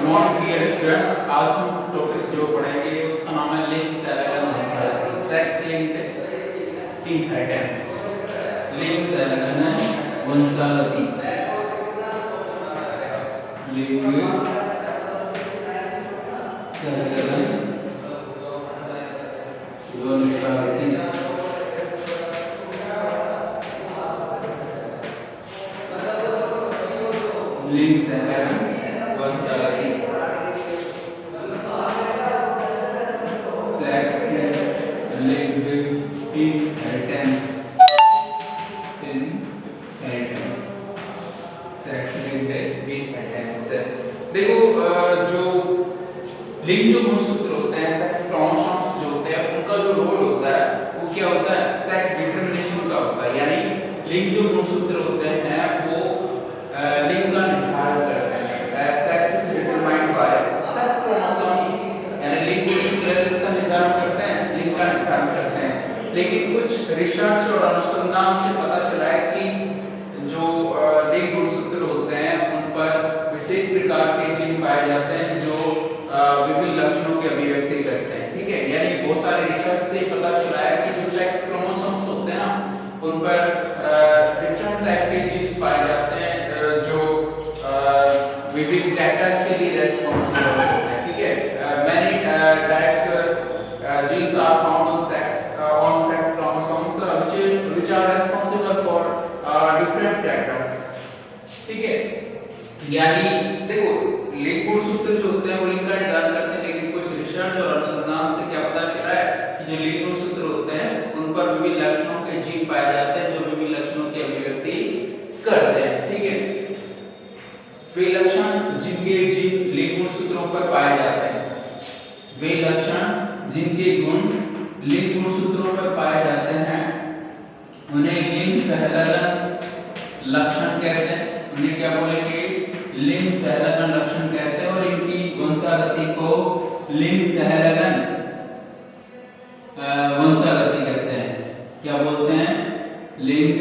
Not clear students, आज हम topic जो पढ़ेंगे उसका नाम है लिंक्स एलेगन वंशावली, सेक्स लिंक्ड इनहेरिटेंस, लिंक्स एलेगन वंशावली, लिंक एलेगन वंशावली। लिंक्स एलेगन वंशावली, sex linked inheritance, sex linked inheritance. देखो जो लिंग जो गुणसूत्र होते हैं, सेक्स क्रोमोसोम्स जो होते हैं, उनका जो रोल होता है वो क्या होता है, सेक्स डिटरमिनेशन का होता है। यानी लिंग जो गुणसूत्र होते हैं वो लिंग का निर्धारण करते हैं। Sex is determined by sex chromosomes, यानी लिंग गुणसूत्र इसका निर्धारण करते हैं, लिंग का निर्धारण करते हैं। लेकिन कुछ रिसर्च और अनुसंधान से पता चला है कि जो लिंग गुणसूत्र होते हैं उन पर विशेष प्रकार के जीन पाए जाते हैं जो विभिन्न लक्षणों की अभिव्यक्ति करते हैं। ठीक है, यानी बहुत सारे रिसर्च से पता चला है कि जो सेक्स क्रोमोसोम्स होते हैं ना, उन पर डिफरेंट टाइप के जीन्स पाए जाते हैं जो विभिन्न कैरेक्टर्स के लिए रेस्पॉन्सिबल होते हैं। ठीक है, many types genes are found on sex chromosomes which are responsible for different characters। ठीक है, यानी देखो लिंग गुणसूत्र जो होते हैं वो लिंग का निर्धारण करते हैं, लेकिन कुछ रिसर्च और अनुसंधान से क्या पता चला है कि जो लिंग गुणसूत्र होते हैं उन पर विभिन्न लक्षणों के जीन पाए जाते हैं जो विभिन्न लक्षणों की अभिव्यक्ति करते हैं। ठीक है, वे लक्षण जिनके जीन लिंग गुणसूत्रों पर पाए जाते हैं, वे लक्षण जिनके गुण लिंग गुणसूत्रों पर पाए जाते हैं उन्हें लिंग सहलगन लक्षण कहते हैं। उन्हें क्या बोलेंगे, लिंग सहलगन लक्षण कहते हैं। और इनकी वंशागति को लिंग सहलगन वंशागति कहते हैं। क्या बोलते हैं, लिंग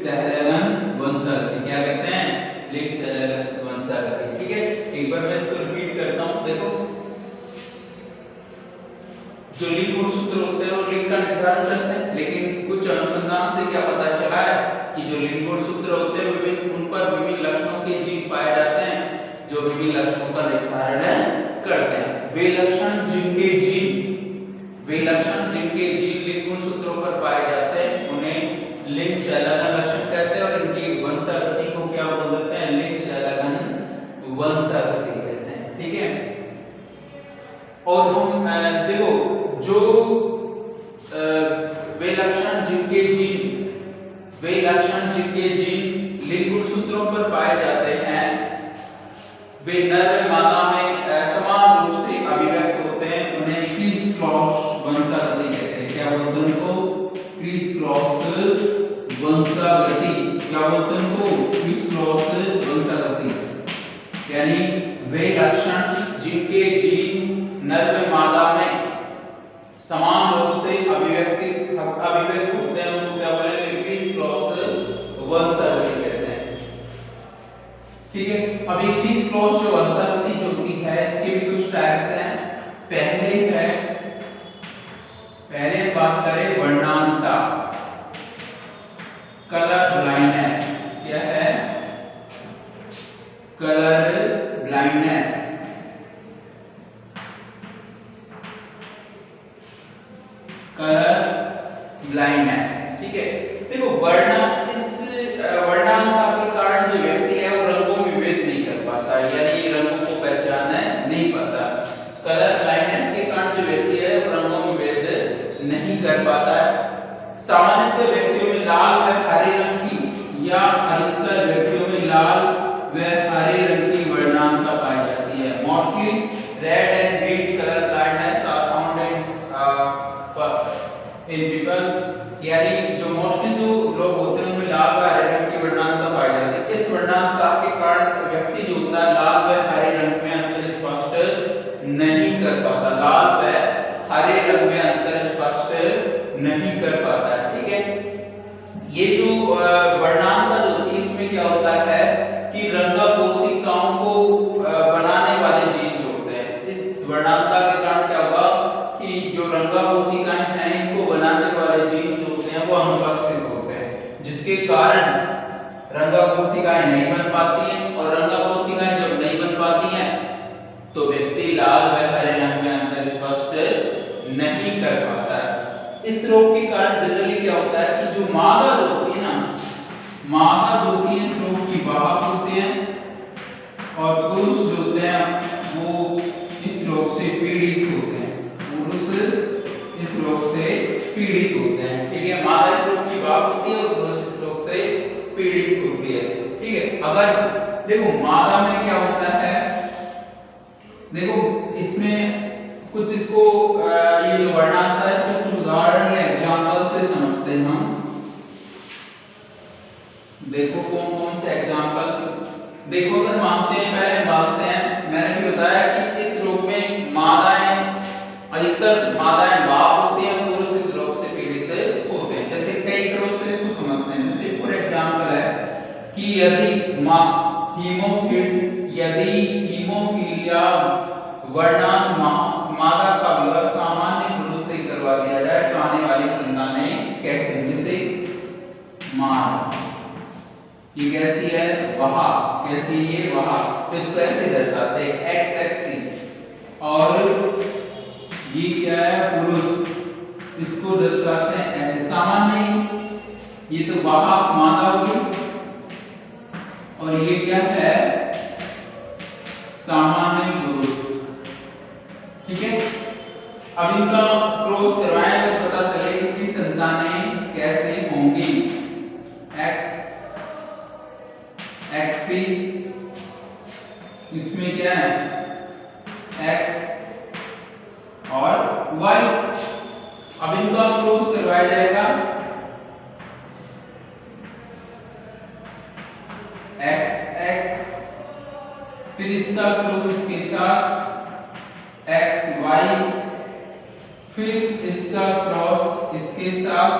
सहलगन वंशागति। क्या कहते हैं, लिंग सहलगन वंशागति। ठीक है, एक बार मैं इसको रिपीट करता हूं। देखो जो लिंग गुणसूत्र होते हैं वो लिंग का निर्धारण करते हैं, लेकिन कुछ अनुसंधान से क्या पता चला है कि जो लिंग गुणसूत्र होते हैं विभिन्न उन पर विभिन्न लक्षणों के जीन पाए जाते हैं जो विभिन्न लक्षणों का निर्धारण करते हैं। वे लक्षण जिनके जीन लिंग गुणसूत्रों पर पाए जाते हैं उन्हें लिंग सहलगन लक्षण कहते हैं। और इनकी वंशागति को क्या बोल देते हैं, लिंग सहलगन वंशागति कहते हैं। ठीक है, और हम देखो जो वे लक्षण जिनके जीन लिंग गुणसूत्रों पर पाए जाते हैं वे नर व मादा में समान रूप से अभिव्यक्त होते हैं, उन्हें क्रिस क्रॉस वंशागति कहते हैं। क्या बोलते हैं उनको, क्रिस क्रॉस वंशागति। क्या बोलते हैं उनको, क्रिस क्रॉस वंशागति। यानी वे लक्षण जिनके जीन नर व मादा में समान रूप से अभिव्यक्त होते हैं उनको क्या बोलेंगे, क्रिस क्रॉस वंशागति कहते हैं। ठीक है, अभी क्रिस क्रॉस जो वंशागति जो होती है इसके भी कुछ टाइप्स हैं। पहले बात करें वर्णांता, कलर ब्लाइंडनेस। क्या है, कलर ब्लाइंडनेस। Colour blindness. ठीक है, देखो वर्णांता के कारण जो व्यक्ति है वो रंगों में भेद नहीं कर पाता, यानी रंगों को पहचान नहीं पाता। कलर ब्लाइंडनेस के कारण जो व्यक्ति है वो रंगों में भेद नहीं कर पाता है। सामान्यतः व्यक्तियों में लाल व हरे रंग की या अधिकतर व्यक्तियों में लाल व हरे रंग की वर्णांता पाई जाती है। Mostly red and green colour blindness are found in people, यानी जो मोस्टली जो लोग होते हैं उनमें लाल व हरे रंग की वर्णांता पाई जाती है। इस वर्णांता के कारण व्यक्ति जो होता है लाल व हरे रंग में अंतर स्पष्ट नहीं कर पाता, लाल व हरे रंग में अंतर स्पष्ट नहीं कर पाता। ठीक है, ये जो वर्णांता होती है इसमें क्या होता है कि रंगा कोशिकाओं को बनाने वाले जीन जो होते हैं, इस वर्णांतता के कारण क्या होगा कि जो रंगा कोशिकाएं हैं इनको बनाने वाले जीन जो होते हैं वो अनुपस्थित होते हैं, जिसके कारण रंगा कोशिकाएं नहीं बन पाती हैं। और रंगा कोशिकाएं जब नहीं बन पाती हैं तो व्यक्ति लाल व हरे रंग में अंतर स्पष्ट नहीं कर पाता है। इस रोग के कारण जनरली क्या होता है कि जो मादा जो होती है ना, मादा जो होती है इस रोग की वाहक होते हैं और पुरुष जो होते हैं वो इस रोग से पीड़ित होते हैं। पुरुष इस रोग से पीड़ित होते हैं, ठीक है। मादा इस रोग की वाहक होती है और पुरुष इस रोग से पीड़ित होती है, ठीक है। अगर देखो मादा में क्या होता है, देखो इसमें कुछ इसको ये जो वर्णांतता है इसको कुछ उदाहरण या एग्जांपल से समझते हैं हम। देखो कौन कौन से एग्जांपल, देखो अगर मानते हैं, पहले मानते हैं, मैंने भी बताया कि इस रोग में मादाएं अधिकतर मादाएं वाहक होती हैं, पुरुष इस रोग से पीड़ित होते हैं। जैसे कई तरह से इसको समझते हैं। जैसे फॉर एग्जांपल है कि यदि हीमोफीलिया वर्णांत मादा का विवाह सामान्य पुरुष से करवा दिया जाए तो आने वाली संतानें कैसे होंगी? जैसे मादा, ये कैसी है? वाहक। कैसी? ये वाहक। तो इसको ऐसे दर्शाते हैं XXC। और ये क्या है? पुरुष, इसको दर्शाते हैं ऐसे सामान्य। ये तो वाहक मादा होगी और ये क्या है? सामान्य पुरुष, ठीक है। अब इनका क्रॉस करवाएं तो पता चलेगा कि संतानें कैसे होंगी। XC, इसमें क्या है? X और Y। अब इनका क्रॉस करवाया जाएगा XX, फिर इसका क्रॉस इसके साथ XY, फिर इसका क्रॉस इसके साथ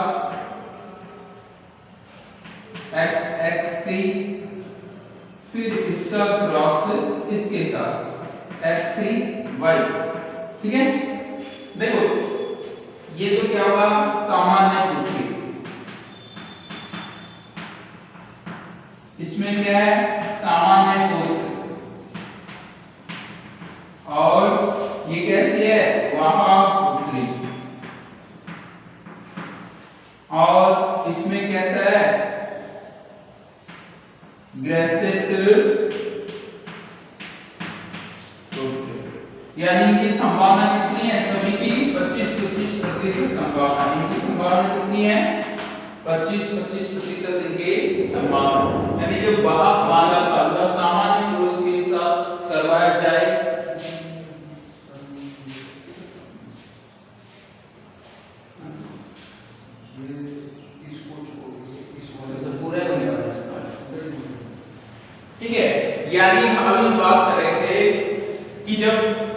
XXC, फिर इसका क्रॉस इसके साथ XCY, ठीक है। देखो ये तो क्या होगा? सामान्य पुत्री। इसमें क्या है? सामान्य पुत्र। और ये कैसी है? वाहक पुत्री। और इसमें कैसा है? ग्रसित पुत्र। यानी इनकी संभावना कितनी है? सभी की 25-25% संभावना। इनकी संभावना कितनी है? 25-25% इनकी संभावना। यानी जो वाहक मादा का सामान्य पुरुष के साथ करवाया जाए ठीक है। यानी हम अभी बात कर रहे थे कि जब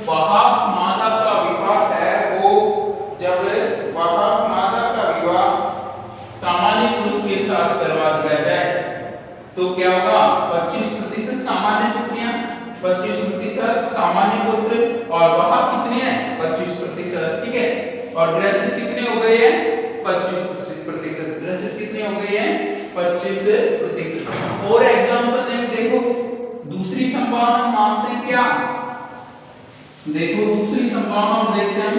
वाहक मादा का विवाह है, वो जब वाहक मादा का विवाह सामान्य पुरुष के साथ करवा दिया जाए तो क्या होगा? 25% सामान्य पुत्रियां, 25% सामान्य पुत्र और वाहक कितनी है? 25%, ठीक है। और ग्रसित कितने हो गए हैं? 25%। ग्रसित कितने हो गए हैं? 25%। और एग्जांपल नहीं, देखो दूसरी संभावना मानते हैं क्या? देखो दूसरी संभावना देखते हैं।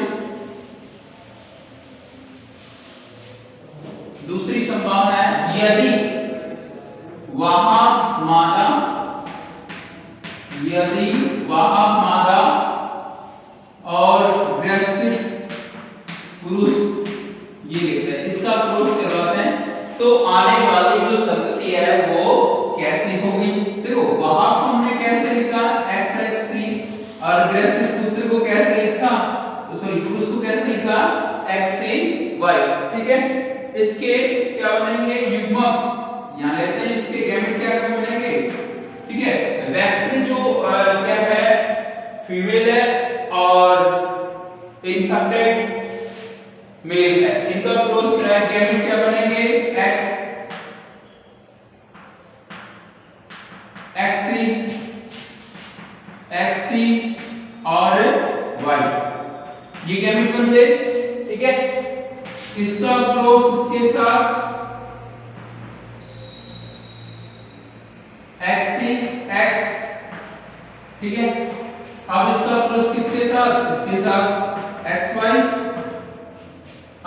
दूसरी संभावना है यदि वाहक मादा, यदि वाहक मादा और ग्रसित पुरुष, ये लिखते हैं, इसका क्रॉस करवाते हैं तो आने वाली जो संतति है वो कैसी होगी? देखो वाहक को हमने कैसे लिखा? XXC। और ग्रसित पुत्र को कैसे लिखा? तो सॉरी, पुरुष को कैसे लिखा? XCY, ठीक है। इसके क्या बनेंगे? युग्मक यहां लेते हैं, इसके गैमेट क्या बनेंगे? ठीक है। वेक्टर जो क्या है? फीमेल है और इन्फेक्टेड मेल है। इनका क्रॉस कराया गैमेट क्या बनेंगे? एक्सी और वाई, ये गैमेट बनते, ठीक है। इसका क्रॉस इसके साथ एक्सी एक्स, ठीक है। अब इसका क्रॉस किसके साथ, इसके साथ एक्स वाई।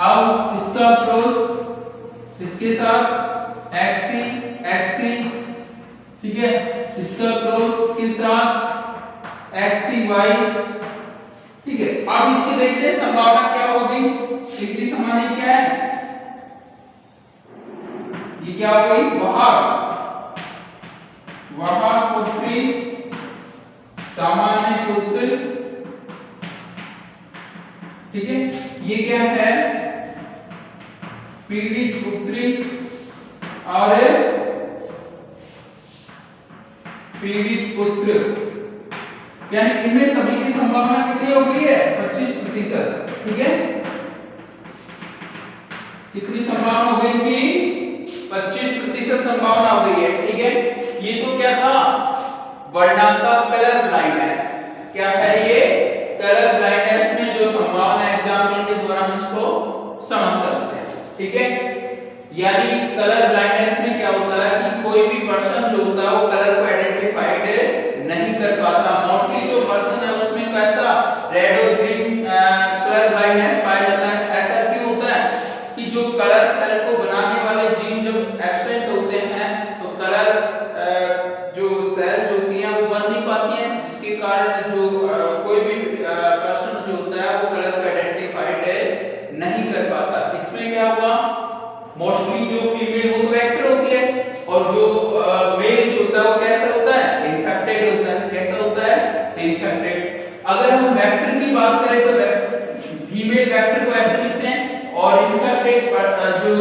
अब इसका क्रॉस इसके साथ एक्सी एक्सी, ठीक है। इसका क्रॉस इसके साथ एक्सी वाई, ठीक है। अब इसकी देखते हैं संभावना क्या होगी। इसकी संभावना क्या है, ये क्या हो गई, वहां पुत्री सामान्य पुत्र, ठीक है। ये क्या है, पीड़ित पुत्री और पीड़ित पुत्र, यानी इनमें सभी की संभावना कितनी हो गई है, 25%, ठीक है। कितनी संभावना हो गई कि 25% संभावना हो गई है, ठीक है। ये तो क्या था, वर्णनात्मक कलर ब्लाइंडनेस। क्या है ये, कलर ब्लाइंडनेस में जो संभावना एग्जांपल के द्वारा हम इसको समझ सकते हैं, ठीक है। यानी कलर ब्लाइंडनेस में क्या होता है कि कोई भी पर्सन जो होता है वो कलर को आइडेंटिफाइड नहीं कर पाता। मोस्टली जो पर्सन है उसमें कैसा रेड और ग्रीन कलर ब्लाइंडनेस पाया जाता है। ऐसा क्यों होता है कि जो कलर सेल को बनाने वाले जीन जब एब्सेंट होते हैं तो कलर जो सेल्स होती हैं वो बन नहीं पाती हैं, जिसके कारण जो कोई भी पर्सन जो होता है वो कलर को आइडेंटिफाइड नहीं कर पाता। इसमें क्या हुआ, मोस्टली जो फीमेल वो वेक्टर होती है और जो मेल जो होता है वो कैसा होता है, इन्फेक्टेड होता है। कैसा होता है, इन्फेक्टेड। अगर हम वेक्टर की बात करें तो फीमेल वेक्टर को ऐसे लिखते हैं और इन्फेक्टेड जो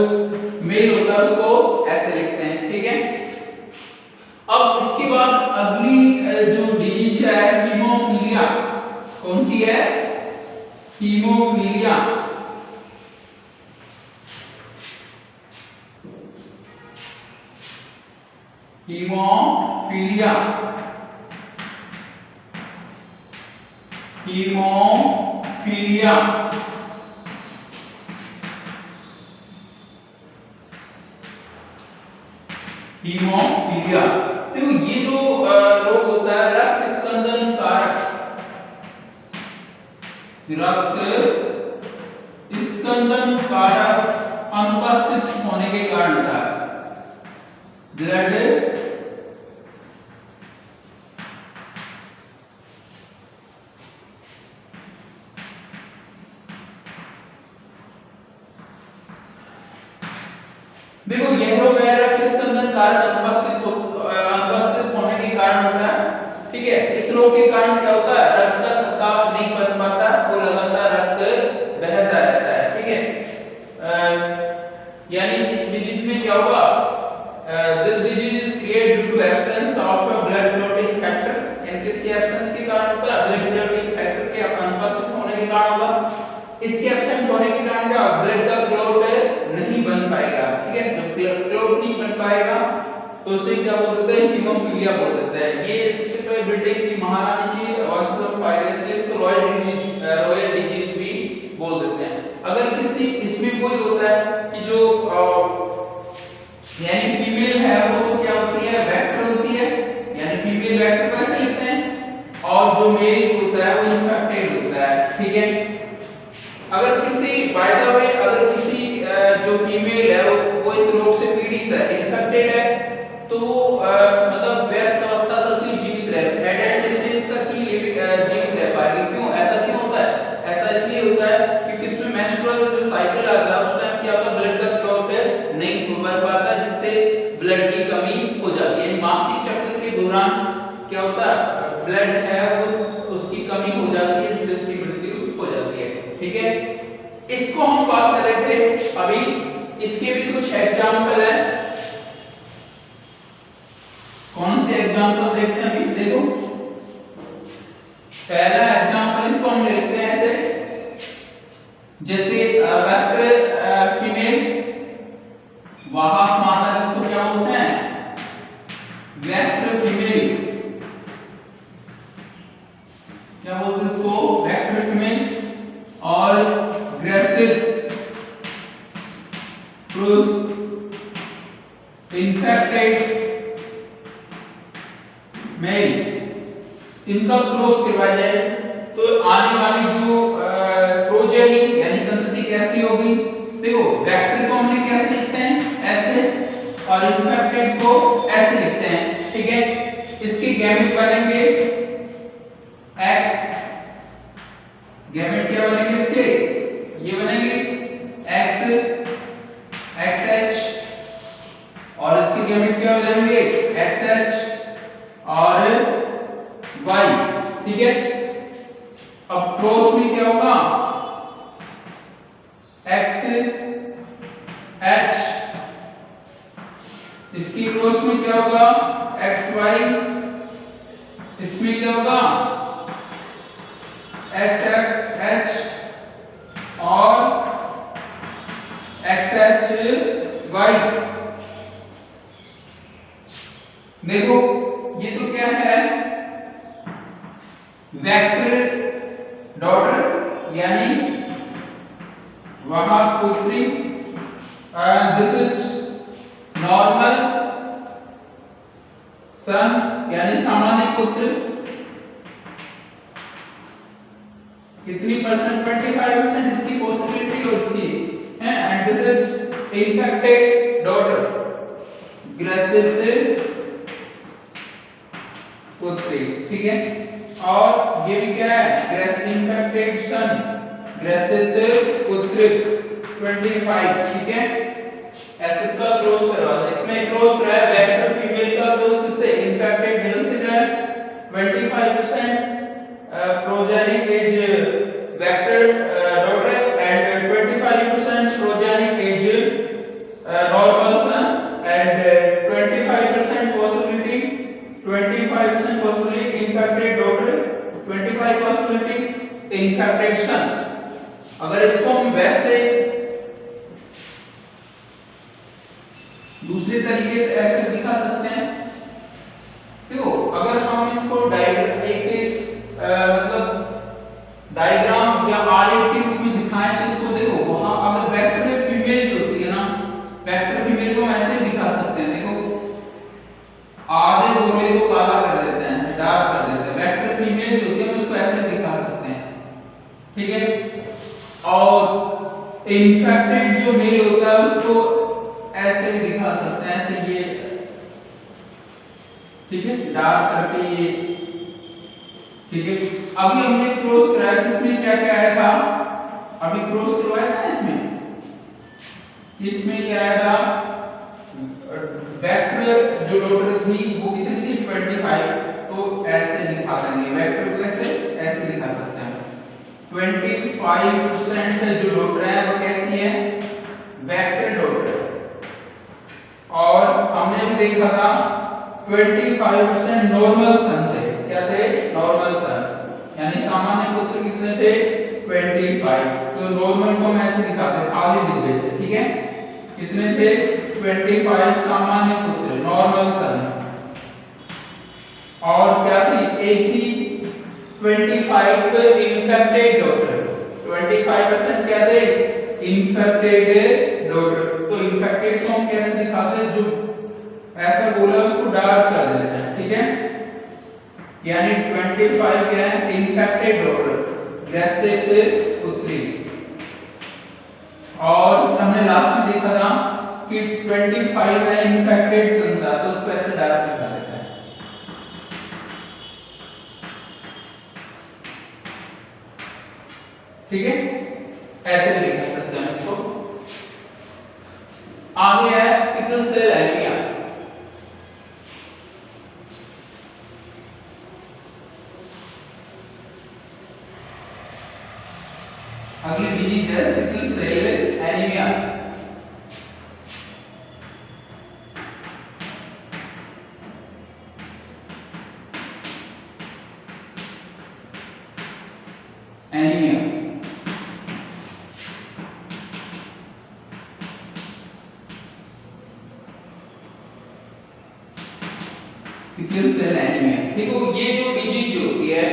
मेल होता है उसको ऐसे लिखते हैं, ठीक है। अब इसके बाद अगली जो डिजीज है हीमोफीलिया, कौन सी है, हीमोफीलिया। Haemophilia, haemophilia, haemophilia. तो ये जो रोग होता है रक्त स्कंदन कारक, रक्त स्कंदन कारक अनुपस्थित होने के कारण होता है। ब्लड देखो यह रोग है रक्त स्कंदन कारक अनुपस्थित होने के कारण होता है, ठीक है। इस रोग के कारण क्या होता है, रक्त का थक्का नहीं बन पाता और लगातार रक्त बहता रहता है, ठीक है। यानी इस डिजीज में क्या होगा, this disease is created due to absence of a blood clotting factor. यानी किसके एब्सेंस के कारण होता है, ब्लड क्लॉटिंग फैक्टर के अनुपस्थित होने के कारण होगा। इसके एब्सेंट होने के कारण क्या, ब्लड का क्लॉट नहीं बन पाएगा, ठीक है। जब क्लॉट नहीं बन पाएगा तो उसे क्या बोल देते हैं, हीमोफीलिया बोल देते हैं। ये सबसे पहले ब्रिटेन की महारानी की वास्तव पायरेस है, इसको रॉयल डिजीज भी बोल देते हैं। अगर किसी इसमें कोई होता है कि जो यानी फीमेल है वो तो क्या होती है, वेक्टर होती है, यानी फीमेल वेक्टर कैसे लिखते हैं, और जो मेल होता है वो इन्फेक्टेड होता है, ठीक है। अगर किसी बाय द वे अगर किसी जो फीमेल है वो इस रोग से पीड़ित है, इन्फेक्टेड है, तो मतलब व्यस्त अवस्था तक ही जीवित रहे, एडल्ट स्टेज तक ही जीवित रह पाएगी। क्यों, ऐसा क्यों होता है, ऐसा इसलिए होता है क्योंकि इसमें मेंस्ट्रुअल जो साइकिल आता है उस टाइम क्या होता है, ब्लड का क्लॉट नहीं बन पाता, जिससे ब्लड की कमी हो जाती है। मासिक चक्र के दौरान क्या होता है, ब्लड है वो उसकी कमी हो जाती है, जिससे उसकी मृत्यु हो जाती है, ठीक है। इसको हम बात कर रहे थे अभी, इसके भी कुछ एग्जांपल है। कौन से एग्जांपल देखते हैं अभी, देखो पहला एग्जांपल इसको हम लिखते हैं ऐसे, जैसे वेक्टर फीमेल वाहक मादा, जिसको क्या बोलते हैं, वेक्टर फीमेल, इन्फेक्टेड मेल इनका क्रॉस करवाया जाए तो आने वाली जो प्रोजेनी यानी संतति कैसी होगी? देखो वेक्टर को हमने कैसे लिखते हैं? ऐसे, और इन्फेक्टेड को ऐसे लिखते हैं, ठीक है। इसके गैमेट बनेंगे x, गैमेट क्या बनेंगे इसके? ये बनेंगे x xh, और इसके गैमेट क्या हो जाएंगे? xh और y, ठीक है। अब क्रॉस में क्या होगा? x h, इसकी क्रॉस में क्या होगा? x y, इसमें क्या होगा? x x h और x h y। देखो ये तो क्या है? वेक्टर डॉटर यानी वहां पुत्री, दिस इज नॉर्मल सन यानी सामान्य पुत्र। कितनी परसेंट? 25% इसकी पॉसिबिलिटी और इसकी है। And this is infected daughter, ग्रसित पुत्री, ठीक है। और ये भी क्या है? ग्रसित इन्फेक्टेड सन, ग्रसित पुत्र 25, ठीक है। एसएस का क्रॉस करवा, इसमें क्रॉस कराया वेक्टर फीमेल का क्रॉस किससे? इन्फेक्टेड मेल से जो है 25% progenic as vector daughter and 25% progenic as normal son and 25% possibility infected daughter, 25 possibility infected son. अगर इसको हम वैसे दूसरे तरीके से ऐसे दिखा सकते हैं, देखो अगर हम इसको डायग्राम मतलब डायग्राम या आरेख के रूप में दिखाएं तो इसको देखो, वहां अगर वेक्टर फीमेल जो होती है ना, वेक्टर फीमेल को ऐसे दिखा सकते हैं। देखो आधे गोले को काला कर देते हैं, ऐसे डार्क कर देते हैं। वेक्टर फीमेल जो होती है उसको ऐसे दिखा सकते हैं, ठीक है। और इन्फेक्टेड जो मेल होता है उसको ऐसे भी दिखा सकते हैं, ऐसे ये, ठीक है, डार्क करके ये, ठीक है। अभी हमने क्रॉस कराया, इसमें क्या क्या आया था? अभी क्रॉस करवाया था इसमें क्या आया था? वेक्टर जो डॉटर थी वो कितनी थी? 25। तो ऐसे दिखा देंगे वेक्टर को, ऐसे ऐसे दिखा सकते हैं। 25% जो डॉटर है वो कैसी है? Vector daughter. और हमने भी देखा था 25% नॉर्मल सन थे। क्या थे? नॉर्मल सन, यानी सामान्य पुत्र कितने थे? 25। तो नॉर्मल को हम ऐसे दिखाते खाली डिब्बे से, ठीक है। कितने थे? 25 सामान्य पुत्र, नॉर्मल सन। और क्या थी? एक थी 25 इन्फेक्टेड डॉटर। 25% क्या थे? Infected daughter. तो इन्फेक्टेड को हम कैसे दिखाते हैं? जो ऐसा गोला उसको डार्क कर देते हैं, ठीक है। यानी 25 क्या है? इन्फेक्टेड डॉटर, ग्रसित पुत्री। और हमने लास्ट में देखा था कि 25 है इन्फेक्टेड सन था, तो उसको ऐसे डार्क दिखा देता है, ठीक है। ऐसे भी लिख सकते हैं इसको। आगे है सिकल सेल एनीमिया। अगली डिजीज है sickle cell anaemia. Anaemia sickle cell anaemia. देखो ये जो डिजीज होती है,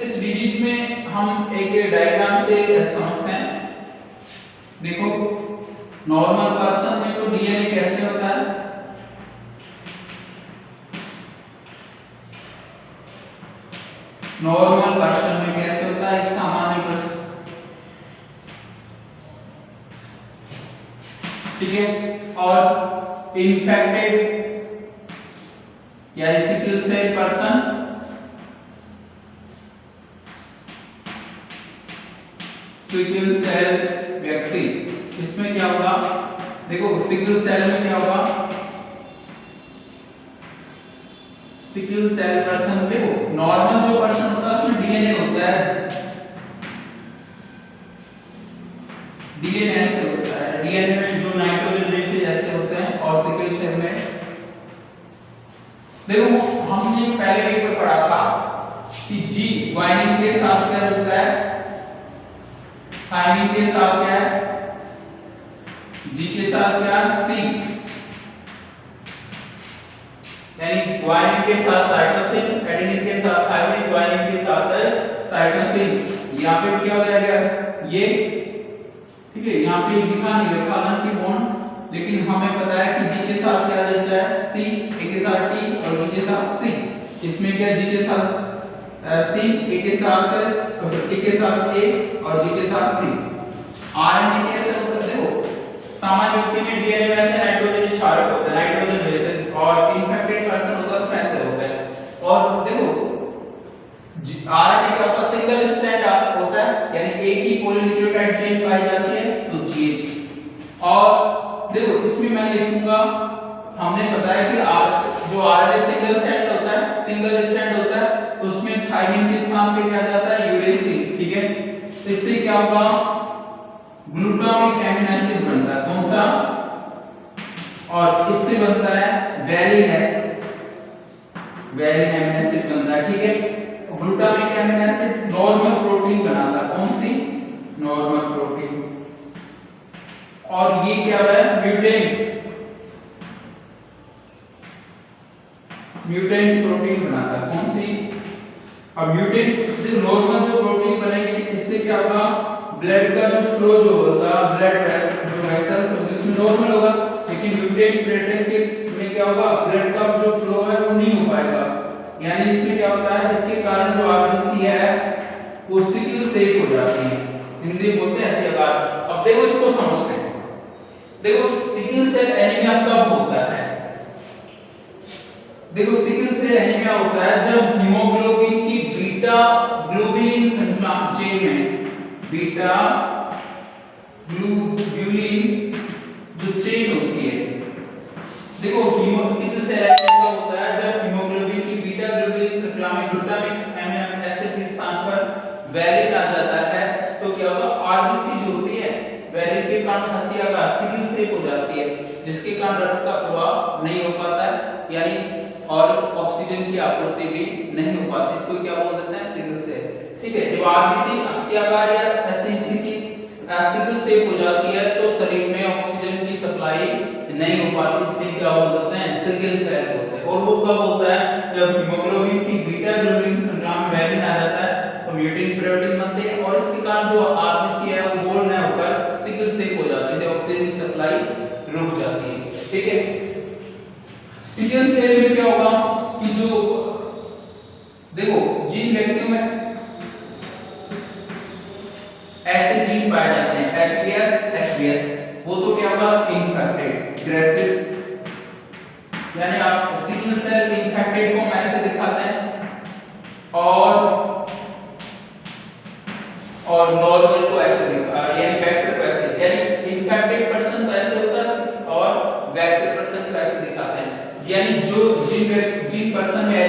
इस डिजीज में हम एक डायग्राम से समझते हैं। देखो नॉर्मल पर्सन में तो डीएनए कैसे होता है? नॉर्मल पर्सन में कैसे होता है, एक सामान्य पर्सन, ठीक है। और इन्फेक्टेड यानी sickle cell person, sickle cell व्यक्ति, इसमें क्या होगा, देखो सिकल सेल में क्या होगा, सिकल सेल पर्सन, देखो नॉर्मल जो पर्सन होता है उसमें डीएनए होता है, डीएनए ऐसे होता है, डीएनए में जो नाइट्रोजन बेसेस ऐसे होते हैं, और सिकल सेल में देखो हमने पहले पेपर पढ़ा था कि जी ग्वानिन के साथ क्या होता है, थाइमिन के साथ क्या है, जी के साथ क्या है, सी, यानी ग्वानिन के साथ साइटोसिन, एडेनिन के साथ थाइमिन, ग्वानिन के साथ साइटोसिन। यहाँ पे क्या हो जाएगा ये, ठीक है, यहाँ पे लिखा नहीं रखा हालांकि बॉन्ड, लेकिन हमें पता है कि जी के साथ क्या रहता है, सी, ए के साथ टी और जी के साथ सी। इसमें क्या, जी के साथ सी, ए के साथ और टी के साथ ए और जी के साथ सी। आरएनए कैसे होता है, देखो सामान्य व्यक्ति में डीएनए में ऐसे नाइट्रोजन क्षारक होता है, नाइट्रोजन बेसेस, और इन्फेक्टेड पर्सन होता है उसमें ऐसे होता है। और देखो आरएनए का आपका सिंगल स्ट्रैंड होता है, यानी एक ही पॉलीन्यूक्लियोटाइड चेन पाई जाती है, तो जीएन। और देखो इसमें मैं लिखूंगा, हमने बताया कि जो आरएनए सिंगल स्ट्रैंड होता है, सिंगल स्ट्रैंड होता है, तो उसमें थाइमिन के स्थान पे क्या जाता है, यूरेसिल, ठीक है। तो इससे क्या होगा, ग्लूटामिक एमिनो एसिड बनता है, कौन सा, और इससे बनता है वेलिन एमिनो एसिड बनता है, ठीक है। Glutamic amino acid normal protein बनाता है, कौन सी, नॉर्मल प्रोटीन। और ये क्या है, म्यूटेंट प्रोटीन बनाता है, कौन सी, और म्यूटेंट जो नॉर्मल जो प्रोटीन बनेगी इससे क्या होगा, ब्लड का जो फ्लो जो होगा, ब्लड जो वेसल्स होंगे उसमें नॉर्मल होगा, लेकिन म्यूटेंट प्रोटीन के में क्या होगा, ब्लड का जो फ्लो है वो नहीं हो पाएगा, यानी इसमें क्या होता है, इसके कारण जो आरबीसी है वो सिकल सेल हो जाती है, हिंदी बोलते हैं ऐसे आकार। अब देखो इसको समझते हैं, देखो सिकल सेल एनीमिया कब होता है, देखो सिकल सेल एनीमिया होता है जब हीमोग्लोबिन की बीटा ग्लोबिन श्रृंखला चेन में, बीटा ग्लोबुलिन जो चेन होती है, देखो सिकल सेल एनीमिया होता है जब हीमोग्लोबिन की बीटा ग्लोबुलिन श्रृंखला में ग्लूटामिक एमिनो एसिड के स्थान पर वेलिन आ जाता है, तो क्या होगा, आरबीसी जो होती है वेलिन के कारण हसियाकार सिकल सेल हो जाती है, जिसके कारण रक्त का प्रवाह नहीं हो पाता है, यानी और ऑक्सीजन की आपूर्ति भी नहीं हो पाती, इसको क्या बोल देते हैं, सिकल सेल, ठीक है। जब आरबीसी हसियाकार या ऐसी स्थिति सिकल सेल हो जाती है तो शरीर में ऑक्सीजन की सप्लाई नहीं हो पाती, इसे क्या बोल देते हैं, सिकल सेल बोलते हैं। और वो कब होता है, जब हीमोग्लोबिन की बीटा ग्लोबुलिन श्रृंखला में वेलिन आ जाता है तो म्यूटेंट प्रोटीन बनते हैं, और इसके कारण जो आरबीसी है वो गोल न होकर सिकल सेल हो जाती है, ऑक्सीजन की सप्लाई रुक जाती है, ठीक है। सिकल सेल में क्या होगा कि जो देखो जिन व्यक्तियों में ऐसे जीन पाए जाते हैं HBS, वो तो क्या होगा, इन्फेक्टेड ग्रेसिव, यानी आप सिकल सेल इन्फेक्टेड को हम ऐसे दिखाते हैं, और नॉर्मल को ऐसे यानी वेक्टर को ऐसे, यानी इन्फेक्टेड पर्सन तो ऐसे होता है और वेक्टर पर्सन को ऐसे दिखाते हैं, यानी जो जिन पर्सन में ये